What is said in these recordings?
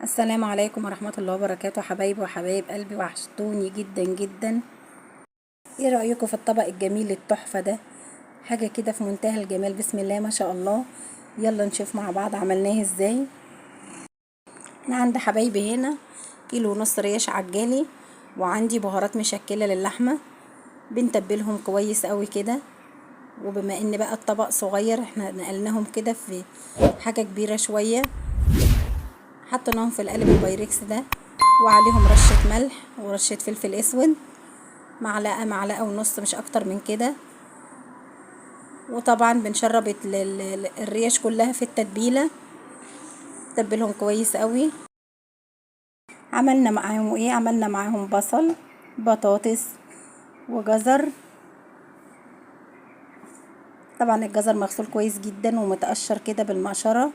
السلام عليكم ورحمة الله وبركاته. حبايبي وحبايب قلبي، وحشتوني جدا جدا. ايه رأيكم في الطبق الجميل التحفة ده؟ حاجة كده في منتهى الجمال، بسم الله ما شاء الله. يلا نشوف مع بعض عملناه ازاي. انا عندي حبايبي هنا 1.5 كيلو ريش عجالي، وعندي بهارات مشكلة للحمة. بنتبلهم كويس قوي كده. وبما ان بقى الطبق صغير، احنا نقلناهم كده في حاجة كبيرة شوية. حطيناهم في القالب البايركس ده، وعليهم رشة ملح ورشة فلفل اسود، معلقة ونص، مش اكتر من كده. وطبعا بنشرب الريش كلها في التتبيلة، تتبلهم كويس قوي. عملنا معاهم ايه؟ عملنا معاهم بصل، بطاطس، وجزر. طبعا الجزر مغسول كويس جدا ومتقشر كده بالمقشرة،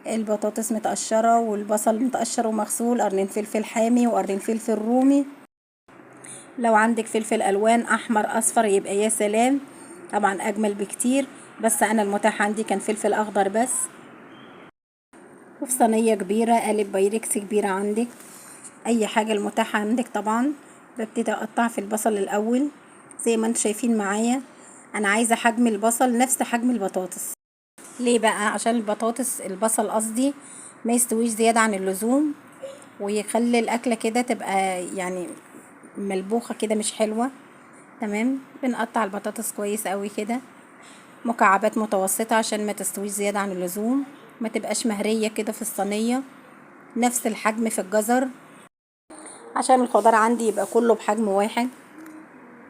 البطاطس متقشرة، والبصل متقشر ومغسول، قرنين فلفل حامي وقرنين فلفل رومي. لو عندك فلفل الوان احمر اصفر يبقى يا سلام، طبعا اجمل بكتير، بس انا المتاح عندي كان فلفل اخضر بس. وفي صينيه كبيره، قالب بايركس كبيره عندك، اي حاجه المتاحه عندك طبعا. ببتدي اقطع في البصل الاول زي ما انتم شايفين معايا. انا عايزه حجم البصل نفس حجم البطاطس. ليه بقى؟ عشان البصل قصدي ما يستويش زياده عن اللزوم، ويخلي الاكله كده تبقى يعني ملبوخه كده مش حلوه. تمام. بنقطع البطاطس كويس قوي كده، مكعبات متوسطة عشان ما تستويش زيادة عن اللزوم، ما تبقاش مهرية كده في الصينية. نفس الحجم في الجزر، عشان الخضار عندي يبقى كله بحجم واحد.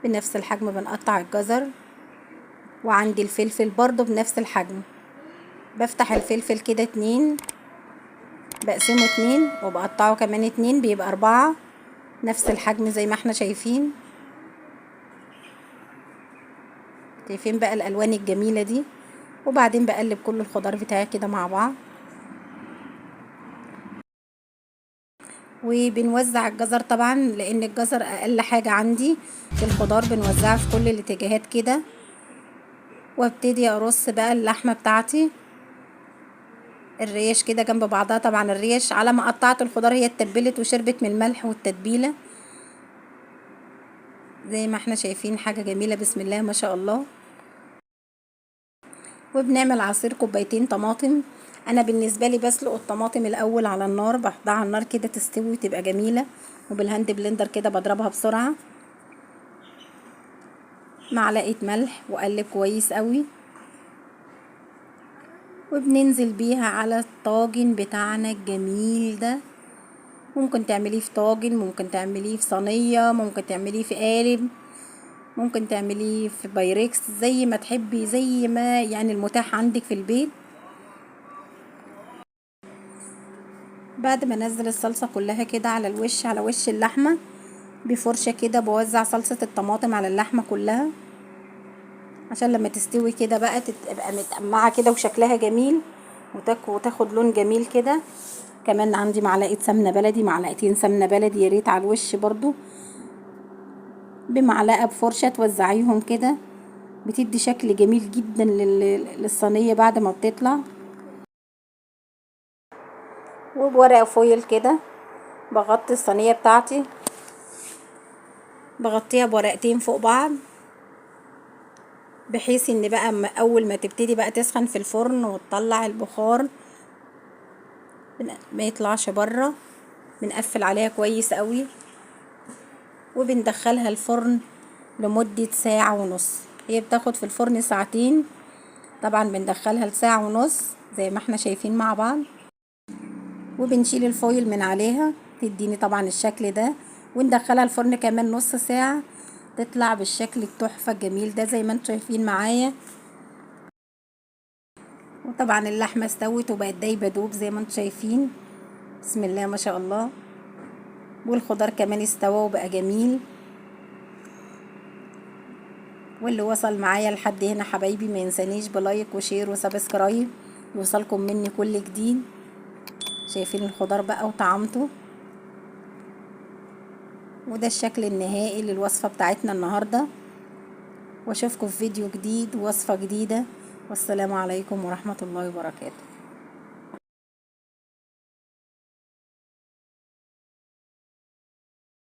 بنفس الحجم بنقطع الجزر. وعندي الفلفل برضو بنفس الحجم، بفتح الفلفل كده 2، بقسمه 2 وبقطعه كمان 2، بيبقى 4، نفس الحجم زي ما احنا شايفين. شايفين بقى الالوان الجميلة دي. وبعدين بقلب كل الخضار بتاعي كده مع بعض، وبنوزع الجزر طبعا، لان الجزر اقل حاجة عندي في الخضار، بنوزعها في كل الاتجاهات كده. وابتدي ارص بقى اللحمة بتاعتي، الريش كده جنب بعضها. طبعا الريش على ما قطعت الخضار هي اتبلت وشربت من الملح والتتبيلة، زي ما احنا شايفين. حاجة جميلة بسم الله ما شاء الله. وبنعمل عصير 2 طماطم. انا بالنسبة لي بسلق الطماطم الاول على النار، بحطها على النار كده تستوي وتبقى جميلة، وبالهاند بلندر كده بضربها بسرعة. معلقة ملح وقلب كويس قوي، وبننزل بيها على الطاجن بتاعنا الجميل ده. ممكن تعمليه في طاجن، ممكن تعمليه في صينية، ممكن تعمليه في قالب، ممكن تعمليه في بايركس، زي ما تحبي، زي ما يعني المتاح عندك في البيت. بعد ما انزل الصلصة كلها كده على الوش، على وش اللحمة بفرشة كده، بوزع صلصة الطماطم على اللحمة كلها، عشان لما تستوي كده بقى تبقى متقمعة كده وشكلها جميل، وتاخد لون جميل كده. كمان عندي معلقة سمنة بلدي، معلقتين سمنة بلدي يا ريت على الوش برضو، بمعلقة بفرشة توزعيهم كده، بتدي شكل جميل جدا للصينية بعد ما بتطلع. وبورق فويل كده بغطي الصينية بتاعتي، بغطيها بورقتين فوق بعض، بحيث ان بقى اول ما تبتدي بقى تسخن في الفرن وتطلع البخار ما يطلعش بره. بنقفل عليها كويس قوي، وبندخلها الفرن لمدة 1.5 ساعة. هي بتاخد في الفرن 2 ساعة، طبعا بندخلها ل1.5 ساعة زي ما احنا شايفين مع بعض. وبنشيل الفويل من عليها، تديني طبعا الشكل ده، وندخلها الفرن كمان نص ساعة، تطلع بالشكل التحفة الجميل ده زي ما انتم شايفين معايا. وطبعا اللحمة استوت وبقت دايبة دوب زي ما انتم شايفين، بسم الله ما شاء الله. والخضار كمان استوى وبقى جميل. واللي وصل معايا لحد هنا حبايبي ما ينسانيش بلايك وشير وسبسكرايب، يوصلكم مني كل جديد. شايفين الخضار بقى وطعمته، وده الشكل النهائي للوصفة بتاعتنا النهاردة. واشوفكم في فيديو جديد ووصفة جديدة، والسلام عليكم ورحمة الله وبركاته.